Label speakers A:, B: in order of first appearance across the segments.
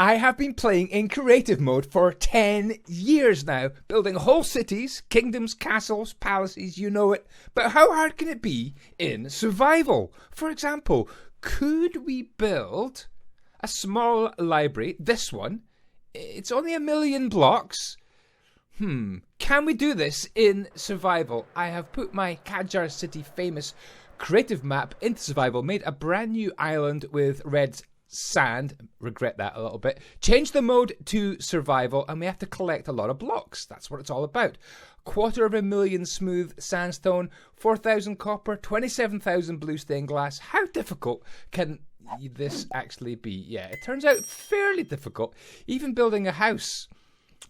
A: I have been playing in creative mode for 10 years now, building whole cities, kingdoms, castles, palaces, you know it. But how hard can it be in survival? For example, could we build a small library? This one, it's only 1 million blocks. Can we do this in survival? I have put my Kajar City famous creative map into survival, made a brand new island with red sand, regret that a little bit, change the mode to survival, and we have to collect a lot of blocks. That's what it's all about. 250,000 smooth sandstone, 4,000 copper, 27,000 blue stained glass. How difficult can this actually be? Yeah, it turns out fairly difficult. Even building a house,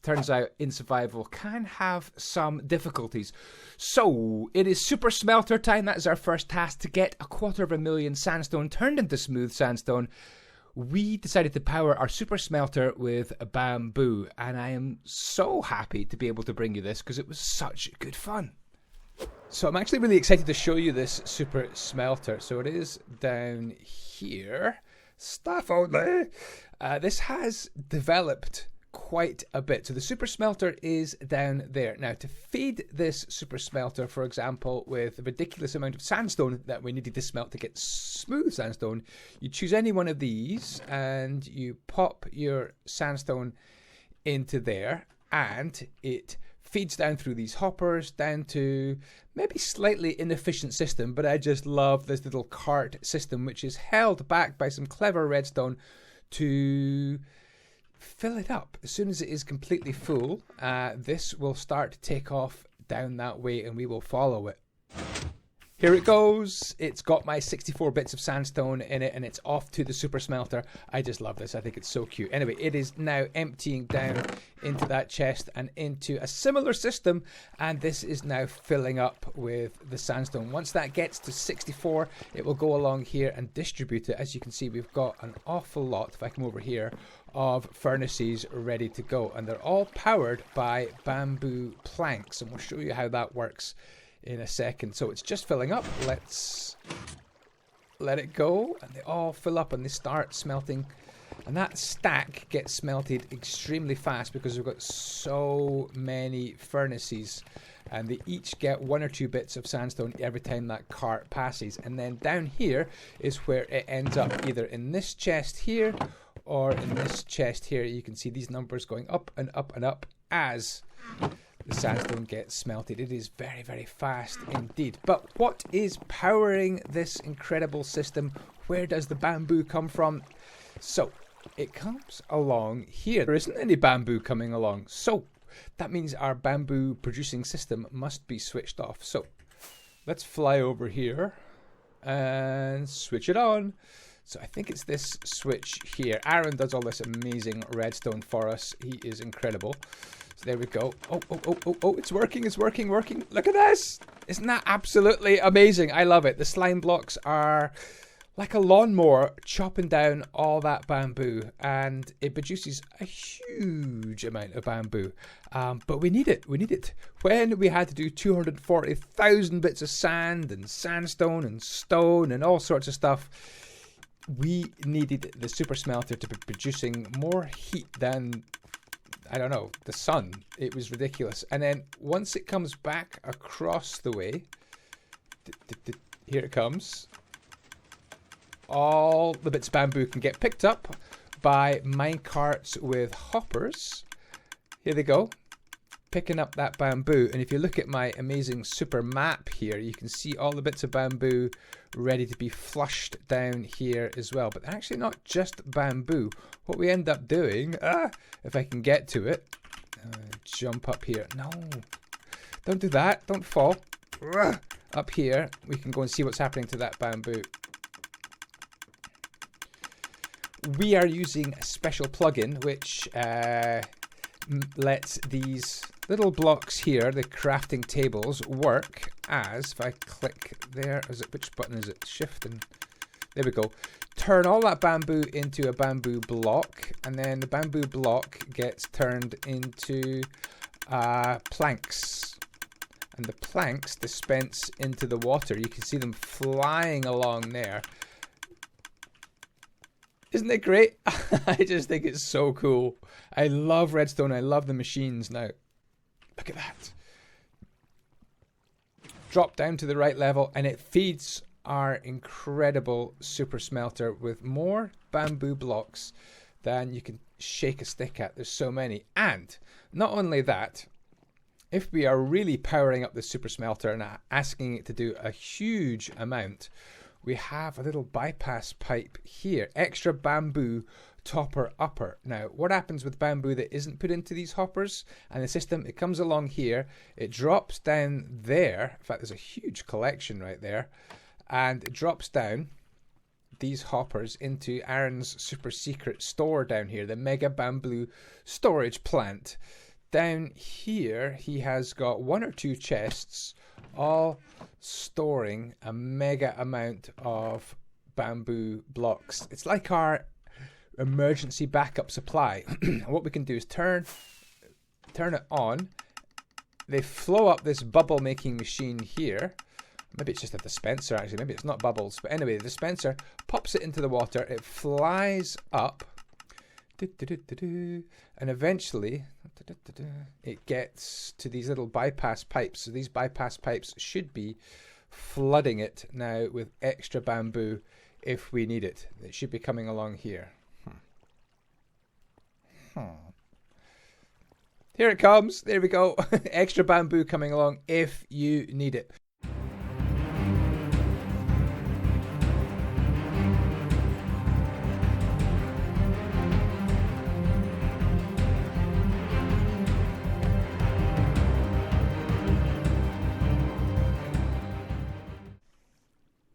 A: turns out, in survival can have some difficulties. So it is super smelter time. That is our first task, to get 250,000 sandstone turned into smooth sandstone. We decided to power our super smelter with bamboo, and I am so happy to be able to bring you this because it was such good fun. So I'm actually really excited to show you this super smelter. So it is down here. Stuff only. This has developed quite a bit. So the super smelter is down there. Now, to feed this super smelter, for example, with a ridiculous amount of sandstone that we needed to smelt to get smooth sandstone, you choose any one of these and you pop your sandstone into there, and it feeds down through these hoppers down to maybe slightly inefficient system, but I just love this little cart system, which is held back by some clever redstone to fill it up. As soon as it is completely full, this will start to take off down that way, and we will follow it. Here it goes. It's got my 64 bits of sandstone in it, and it's off to the super smelter. I just love this. I think it's so cute. Anyway, it is now emptying down into that chest and into a similar system, and this is now filling up with the sandstone. Once that gets to 64, it will go along here and distribute it. As you can see, we've got an awful lot, if I come over here, of furnaces ready to go, and they're all powered by bamboo planks, and we'll show you how that works in a second. So it's just filling up. Let's let it go, and they all fill up and they start smelting, and that stack gets smelted extremely fast because we've got so many furnaces, and they each get 1 or 2 bits of sandstone every time that cart passes. And then down here is where it ends up, either in this chest here or in this chest here. You can see these numbers going up and up and up as the sandstone gets smelted. It is very, very fast indeed. But what is powering this incredible system? Where does the bamboo come from? So it comes along here. There isn't any bamboo coming along, so that means our bamboo producing system must be switched off. So let's fly over here and switch it on. So I think it's this switch here. Aaron does all this amazing redstone for us. He is incredible. So there we go. Oh, it's working, working. Look at this. Isn't that absolutely amazing? I love it. The slime blocks are like a lawnmower chopping down all that bamboo, and it produces a huge amount of bamboo. But we need it. When we had to do 240,000 bits of sand and sandstone and stone and all sorts of stuff, we needed the super smelter to be producing more heat than, I don't know, the sun. It was ridiculous. And then once it comes back across the way, here it comes. All the bits of bamboo can get picked up by mine carts with hoppers. Here they go, picking up that bamboo. And if you look at my amazing super map here, you can see all the bits of bamboo ready to be flushed down here as well. But they're actually not just bamboo. What we end up doing, if I can get to it, jump up here. No, don't do that. Don't fall. Up here, we can go and see what's happening to that bamboo. We are using a special plugin which lets these little blocks here, the crafting tables, work as, if I click there, which button is it? Shift, and there we go. Turn all that bamboo into a bamboo block, and then the bamboo block gets turned into planks. And the planks dispense into the water. You can see them flying along there. Isn't it great? I just think it's so cool. I love redstone. I love the machines now. Look at that. Drop down to the right level and it feeds our incredible super smelter with more bamboo blocks than you can shake a stick at. There's so many. And not only that, if we are really powering up the super smelter and asking it to do a huge amount, we have a little bypass pipe here, extra bamboo topper upper. Now, what happens with bamboo that isn't put into these hoppers and the system? It comes along here, it drops down there. In fact, there's a huge collection right there, and it drops down these hoppers into Aaron's super secret store down here, the mega bamboo storage plant. Down here, he has got 1 or 2 chests, all storing a mega amount of bamboo blocks. It's like our emergency backup supply. What we can do is turn it on. They flow up this bubble making machine here. Maybe it's just a dispenser actually, maybe it's not bubbles, but anyway, the dispenser pops it into the water, it flies up, and eventually it gets to these little bypass pipes. So these bypass pipes should be flooding it now with extra bamboo if we need it. It should be coming along here. Here it comes. There we go. Extra bamboo coming along if you need it.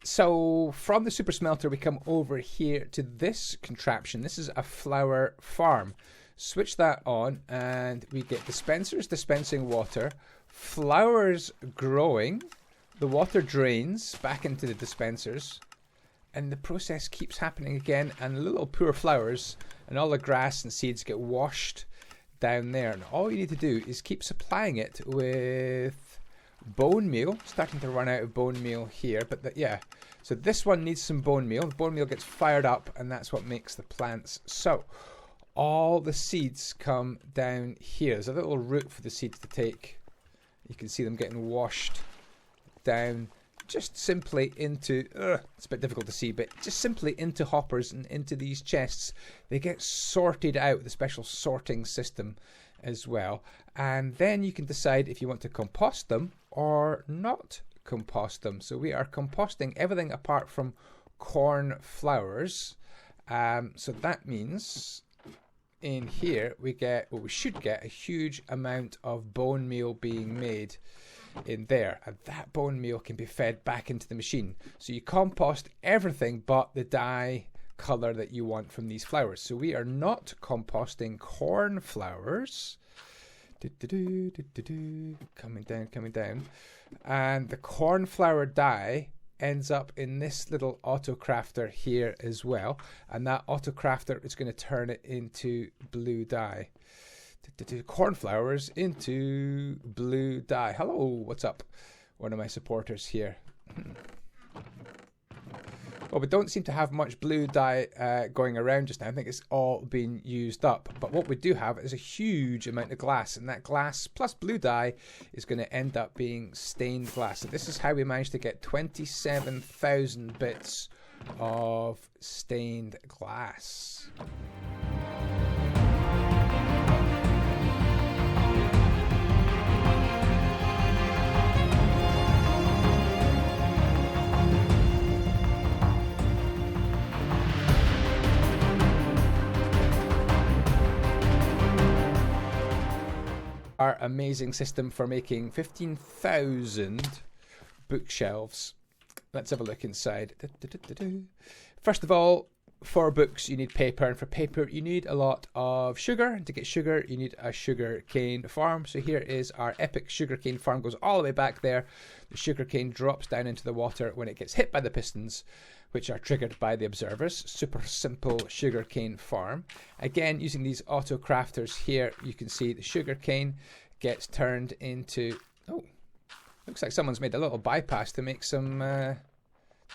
A: So from the super smelter, we come over here to this contraption. This is a flower farm. Switch that on and we get dispensers dispensing water, flowers growing, the water drains back into the dispensers, and the process keeps happening again, and the little poor flowers and all the grass and seeds get washed down there. And all you need to do is keep supplying it with bone meal. Starting to run out of bone meal here, but yeah. So this one needs some bone meal. The bone meal gets fired up, and that's what makes the plants. So all the seeds come down here. There's a little route for the seeds to take. You can see them getting washed down just simply into, it's a bit difficult to see, but just simply into hoppers and into these chests. They get sorted out with a special sorting system as well. And then you can decide if you want to compost them or not compost them. So we are composting everything apart from corn flowers. So that means in here we get, well, we should get a huge amount of bone meal being made in there, and that bone meal can be fed back into the machine. So you compost everything but the dye color that you want from these flowers. So we are not composting corn flowers. Coming down, and the cornflower dye ends up in this little auto crafter here as well, and that auto crafter is going to turn it into blue dye. Cornflowers into blue dye. Hello, what's up? One of my supporters here. Well, we don't seem to have much blue dye going around just now. I think it's all been used up. But what we do have is a huge amount of glass, and that glass plus blue dye is going to end up being stained glass. So this is how we managed to get 27,000 bits of stained glass. Our amazing system for making 15,000 bookshelves. Let's have a look inside. First of all, for books you need paper, and for paper you need a lot of sugar, and to get sugar you need a sugar cane farm. So here is our epic sugar cane farm. Goes all the way back there. The sugar cane drops down into the water when it gets hit by the pistons, which are triggered by the observers. Super simple sugarcane farm. Again, using these auto crafters here, you can see the sugarcane gets turned into, oh, looks like someone's made a little bypass to make some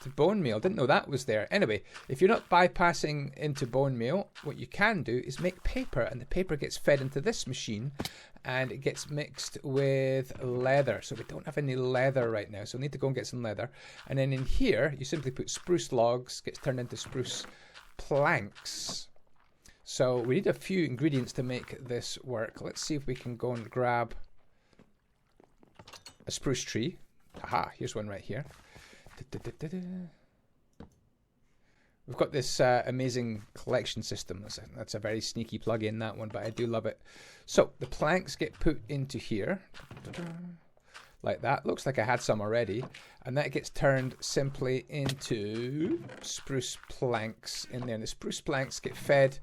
A: to bone meal. Didn't know that was there. Anyway, if you're not bypassing into bone meal, what you can do is make paper, and the paper gets fed into this machine and it gets mixed with leather. So we don't have any leather right now, so we need to go and get some leather. And then in here, you simply put spruce logs, gets turned into spruce planks. So we need a few ingredients to make this work. Let's see if we can go and grab a spruce tree. Aha, here's one right here. We've got this amazing collection system. That's a very sneaky plug-in, that one, but I do love it. So the planks get put into here, like that. Looks like I had some already. And that gets turned simply into spruce planks in there. And the spruce planks get fed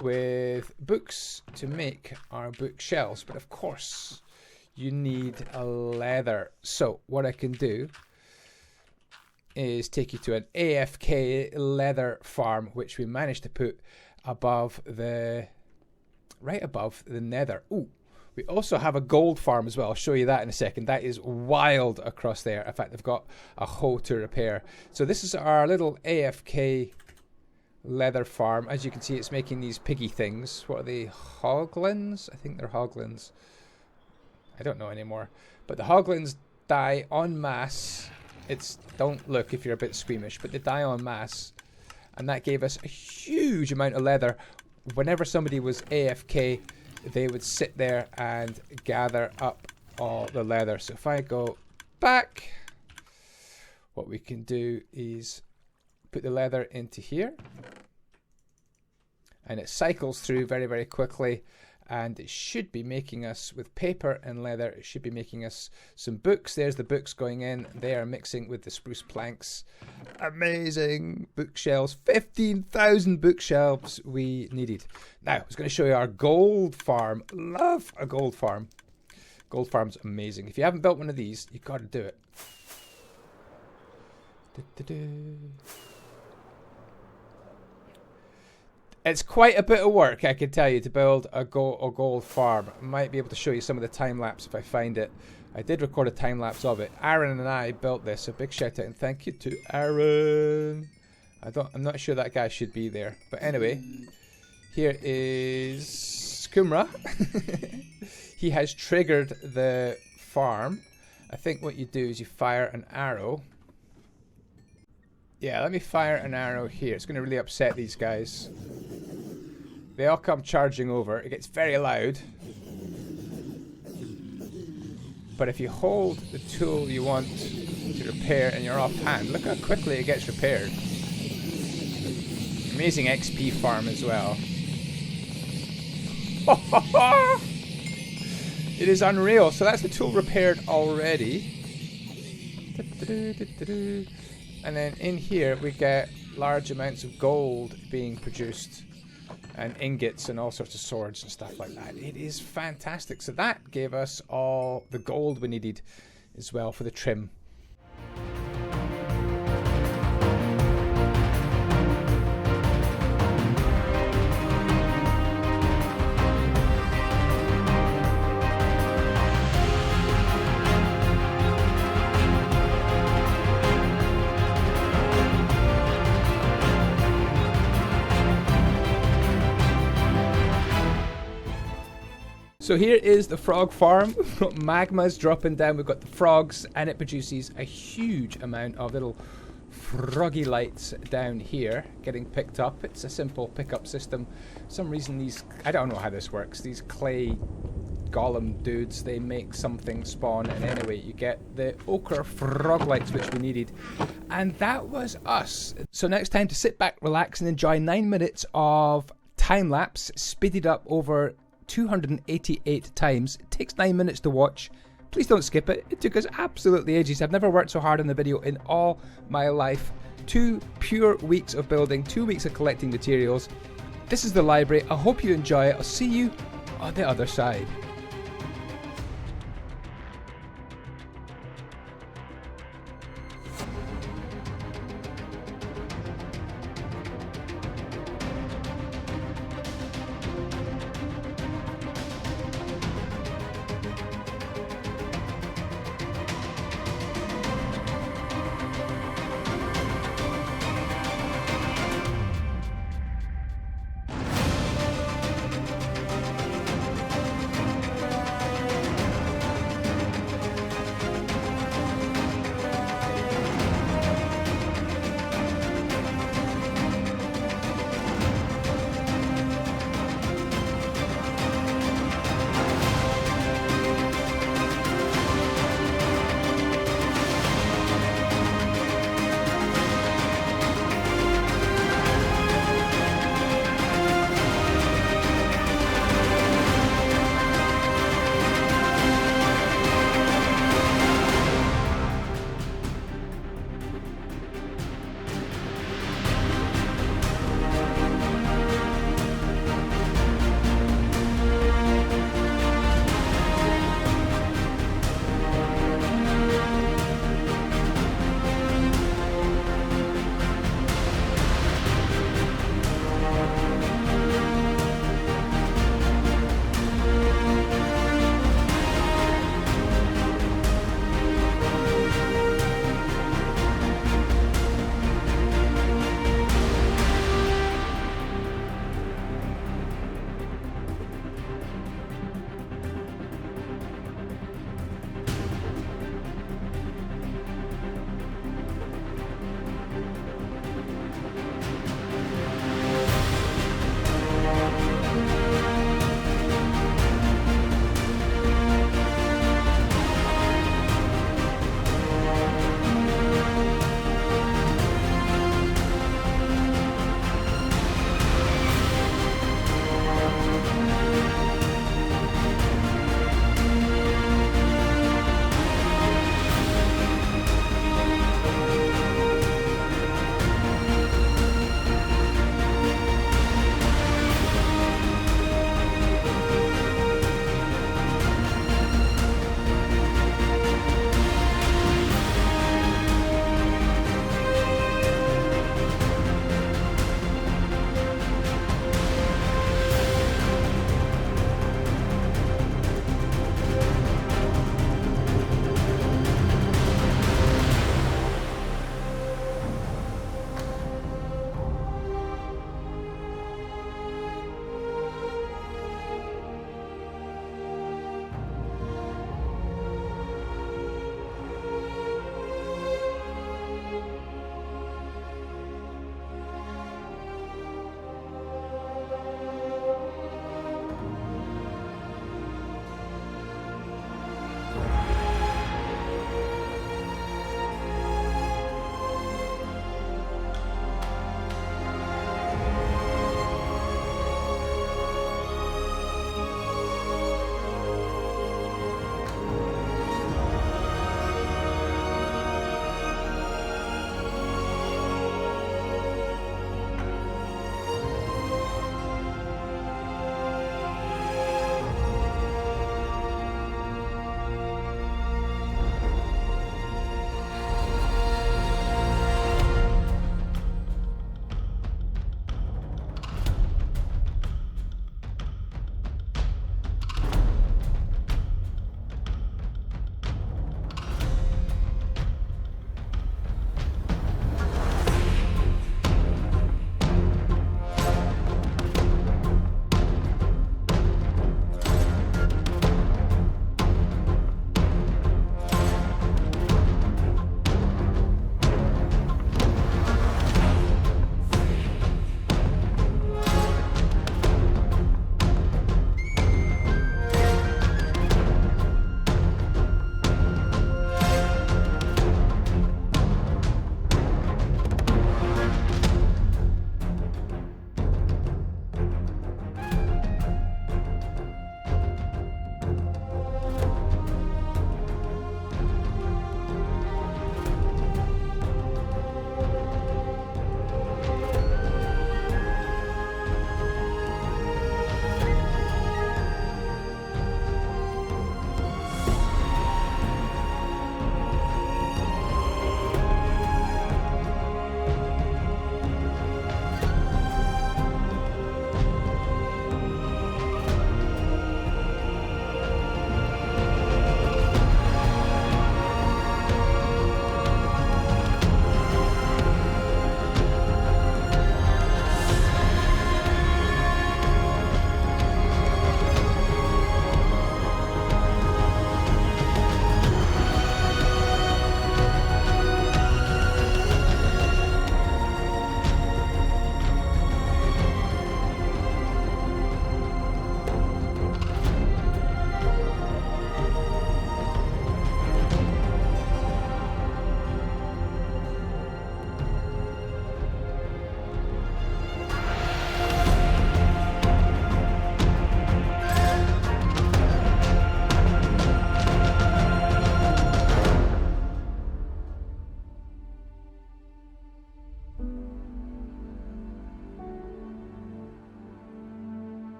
A: with books to make our bookshelves. But of course, you need a leather. So what I can do is take you to an AFK leather farm, which we managed to put above the, right above the nether. Ooh, we also have a gold farm as well. I'll show you that in a second. That is wild across there. In fact, they've got a hoe to repair. So this is our little AFK leather farm. As you can see, it's making these piggy things. What are they? Hoglins? I think they're hoglins. I don't know anymore. But the hoglins die en masse. Don't look if you're a bit squeamish, but they die en masse. And that gave us a huge amount of leather. Whenever somebody was AFK, they would sit there and gather up all the leather. So if I go back, what we can do is put the leather into here. And it cycles through very, very quickly. And it should be making us, with paper and leather, it should be making us some books. There's the books going in. They are mixing with the spruce planks. Amazing bookshelves. 15,000 bookshelves we needed. Now, I was going to show you our gold farm. Love a gold farm. Gold farm's amazing. If you haven't built one of these, you've got to do it. It's quite a bit of work, I can tell you, to build a gold farm. I might be able to show you some of the time-lapse if I find it. I did record a time-lapse of it. Aaron and I built this. A big shout-out and thank you to Aaron. I'm not sure that guy should be there. But anyway, here is Kumra. He has triggered the farm. I think what you do is you fire an arrow. Yeah, let me fire an arrow here. It's going to really upset these guys. They all come charging over. It gets very loud. But if you hold the tool you want to repair and you're offhand, look how quickly it gets repaired. Amazing XP farm as well. It is unreal. So that's the tool repaired already. And then in here we get large amounts of gold being produced and ingots and all sorts of swords and stuff like that. It is fantastic. So that gave us all the gold we needed as well for the trim. So here is the frog farm. We've got magmas dropping down. We've got the frogs, and it produces a huge amount of little froggy lights down here getting picked up. It's a simple pickup system. For some reason these, I don't know how this works, these clay golem dudes, they make something spawn, and anyway you get the ochre frog lights which we needed. And that was us. So now it's time to sit back, relax and enjoy 9 minutes of time lapse speeded up over 288 times. It takes 9 minutes to watch. Please don't skip it. It took us absolutely ages. I've never worked so hard on the video in all my life. 2 pure weeks of building, 2 weeks of collecting materials. This is the library. I hope you enjoy it. I'll see you on the other side.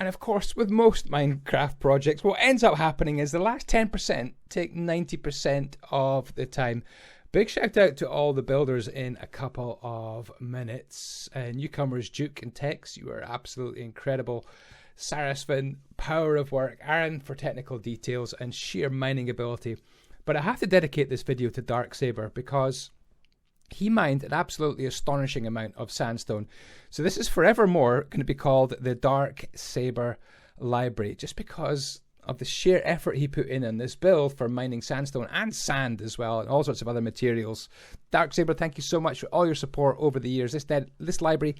A: And of course, with most Minecraft projects, what ends up happening is the last 10% take 90% of the time. Big shout out to all the builders in a couple of minutes. Newcomers, Duke and Tex, you are absolutely incredible. Sarasvin, power of work. Aaron for technical details and sheer mining ability. But I have to dedicate this video to Dark Saber because he mined an absolutely astonishing amount of sandstone. So this is forevermore going to be called the Dark Saber Library, just because of the sheer effort he put in on this build for mining sandstone and sand as well, and all sorts of other materials. Dark Saber, thank you so much for all your support over the years. This library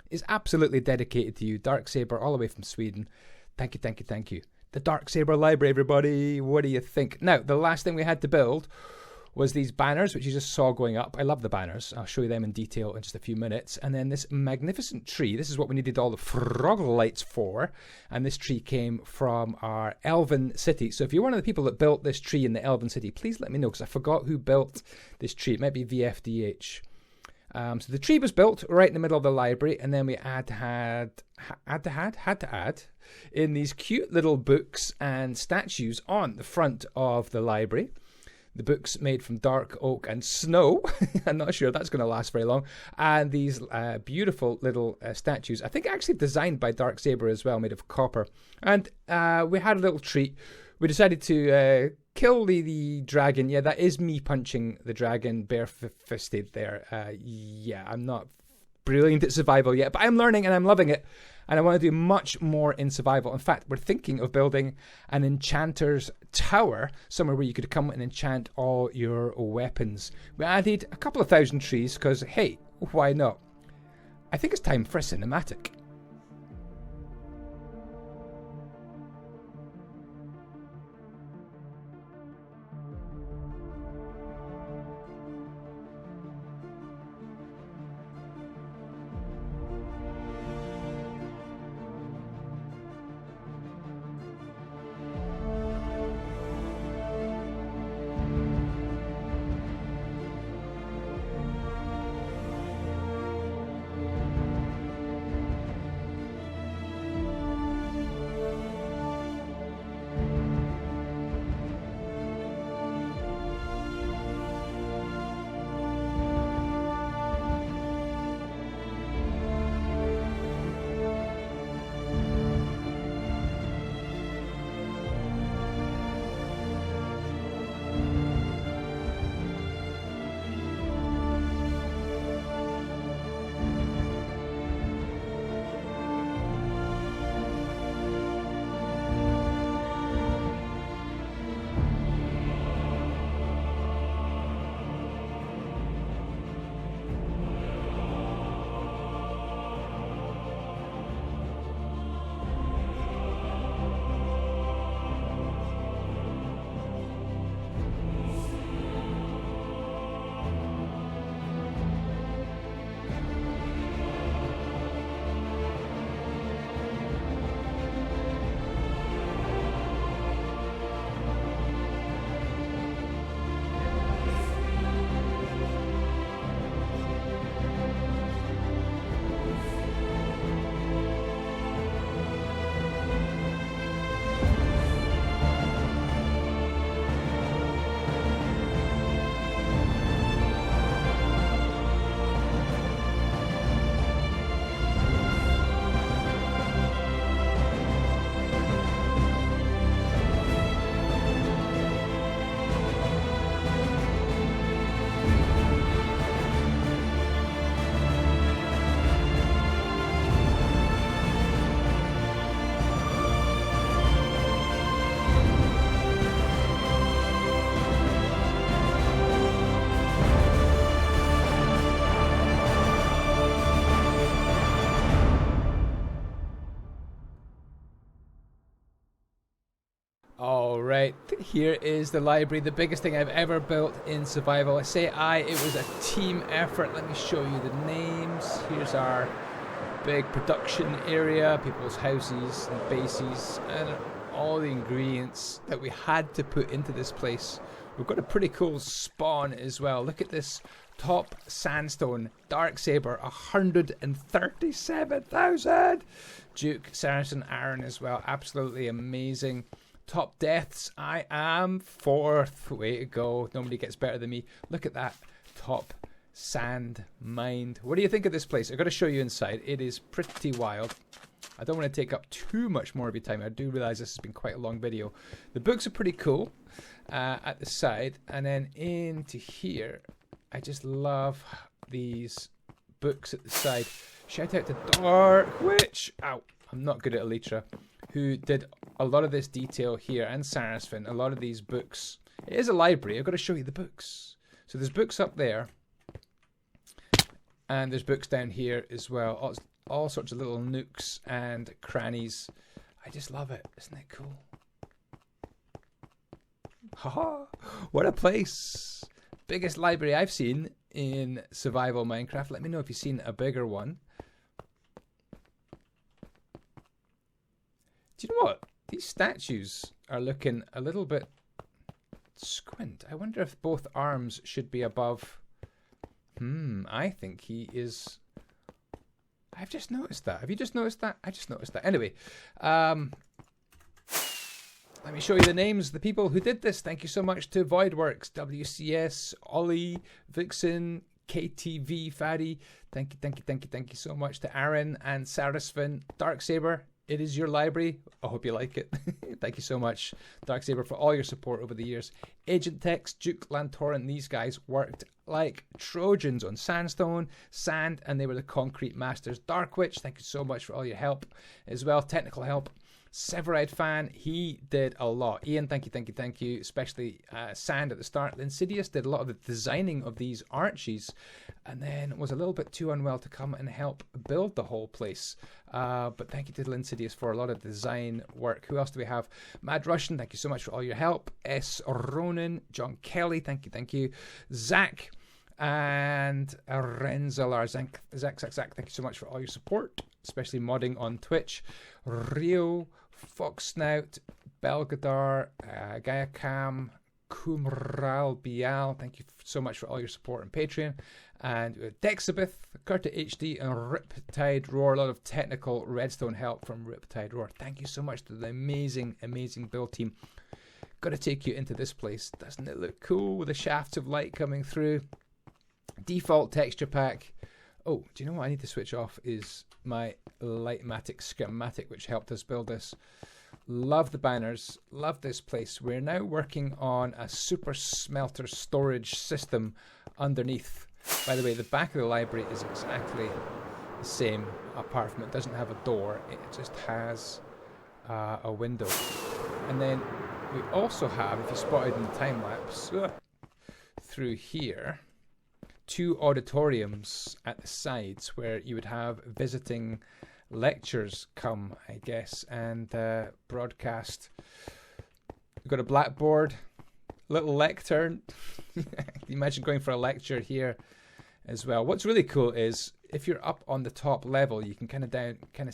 A: is absolutely dedicated to you. Dark Saber, all the way from Sweden. Thank you, thank you, thank you. The Dark Saber Library, everybody. What do you think? Now, the last thing we had to build was these banners, which you just saw going up. I love the banners. I'll show you them in detail in just a few minutes. And then this magnificent tree. This is what we needed all the frog lights for. And this tree came from our Elven City. So if you're one of the people that built this tree in the Elven City, please let me know, because I forgot who built this tree. It might be VFDH. So the tree was built right in the middle of the library, and then we had to add in these cute little books and statues on the front of the library. The books made from dark oak and snow. I'm not sure that's going to last very long. And these beautiful little statues, I think actually designed by Dark Saber as well, made of copper. And we had a little treat. We decided to kill the dragon. Yeah, that is me punching the dragon bare-fisted there. Yeah, I'm not brilliant at survival yet, but I'm learning and I'm loving it. And I want to do much more in survival. In fact, we're thinking of building an enchanter's tower, somewhere where you could come and enchant all your weapons. We added a couple of thousand trees because, hey, why not? I think it's time for a cinematic. Alright, here is the library, the biggest thing I've ever built in survival. I say it was a team effort. Let me show you the names. Here's our big production area, people's houses and bases, and all the ingredients that we had to put into this place We've got a pretty cool spawn as well. Look at this top sandstone dark saber, 137,000. Duke, Saracen, Aaron as well, absolutely amazing. Top deaths, I am 4th. Way to go. Nobody gets better than me. Look at that top sand mine. What do you think of this place? I've got to show you inside. It is pretty wild. I don't want to take up too much more of your time. I do realise this has been quite a long video. The books are pretty cool at the side. And then into here, I just love these books at the side. Shout out to Dark Witch. Ow, I'm not good at Elytra. Who did a lot of this detail here, and Sarasvin, a lot of these books. It is a library. I've got to show you the books. So there's books up there. And there's books down here as well. All sorts of little nooks and crannies. I just love it. Isn't it cool? Haha! What a place! Biggest library I've seen in survival Minecraft. Let me know if you've seen a bigger one. Do you know what? These statues are looking a little bit squint. I wonder if both arms should be above. I think he is. I've just noticed that. Have you just noticed that? I just noticed that. Anyway, let me show you the names of the people who did this. Thank you so much to Voidworks, WCS, Ollie, Vixen, KTV, Faddy. Thank you so much to Aaron and Sarasvin, Darksaber. It is your library. I hope you like it. Thank you so much, Darksaber, for all your support over the years. Agent Tex, Duke, Lantoran, these guys worked like Trojans on sandstone, sand, and they were the concrete masters. Dark Witch, thank you so much for all your help as well, technical help. Severide Fan, he did a lot. Ian, thank you, especially Sand at the start. Insidious did a lot of the designing of these arches, and then was a little bit too unwell to come and help build the whole place. But thank you to Insidious for a lot of design work. Who else do we have? Mad Russian, thank you so much for all your help. S. Ronan, John Kelly, thank you. Zach and Renzelar, Zach, thank you so much for all your support, especially modding on Twitch. Rio, Fox Snout, Belgadar, Gaia Cam, Kumral Bial, thank you so much for all your support on Patreon. And Dexabith, Curta HD, and Riptide Roar. A lot of technical redstone help from Riptide Roar. Thank you so much to the amazing build team. Got to take you into this place. Doesn't it look cool with the shafts of light coming through? Default texture pack. Oh, do you know what I need to switch off is my Lightmatic schematic, which helped us build this. Love the banners. Love this place. We're now working on a super smelter storage system underneath. By the way, the back of the library is exactly the same, apart from it doesn't have a door. It just has a window. And then we also have, if you spotted in the time lapse, through here, 2 auditoriums at the sides where you would have visiting lectures come, I guess, and broadcast. We've got a blackboard, little lectern. Imagine going for a lecture here as well. What's really cool is if you're up on the top level, you can kind of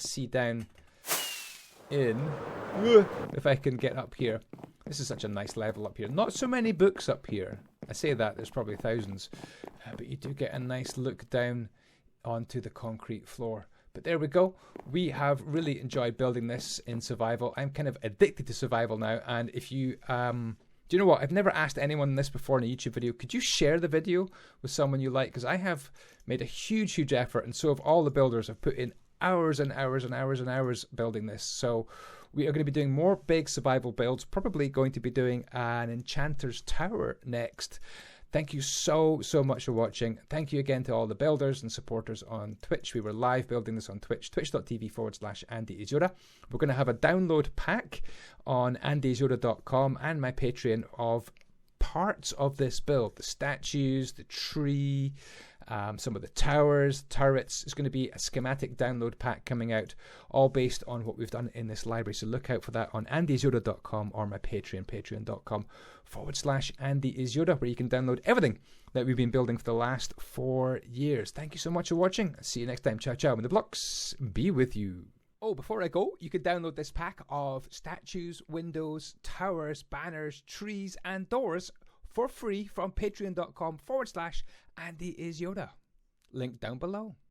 A: see down in. If I can get up here. This is such a nice level up here. Not so many books up here. I say that, there's probably thousands. But you do get a nice look down onto the concrete floor. But there we go. We have really enjoyed building this in survival. I'm kind of addicted to survival now. And if you... do you know what? I've never asked anyone this before in a YouTube video. Could you share the video with someone you like? Because I have made a huge effort. And so have all the builders. I've put in hours and hours and hours and hours building this. So we are going to be doing more big survival builds. Probably going to be doing an Enchanter's Tower next. Thank you so much for watching. Thank you again to all the builders and supporters on Twitch. We were live building this on Twitch, twitch.tv/Andyisyoda. We're going to have a download pack on Andyisyoda.com and my Patreon of parts of this build. The statues, the tree, some of the towers, turrets. It's going to be a schematic download pack coming out, all based on what we've done in this library. So look out for that on Andyisyoda.com or my Patreon, patreon.com/Andyisyoda, where you can download everything that we've been building for the last 4 years. Thank you so much for watching. See you next time. Ciao, ciao. May the blocks be with you. Oh, before I go, you can download this pack of statues, windows, towers, banners, trees, and doors for free from patreon.com/Andyisyoda. Link down below.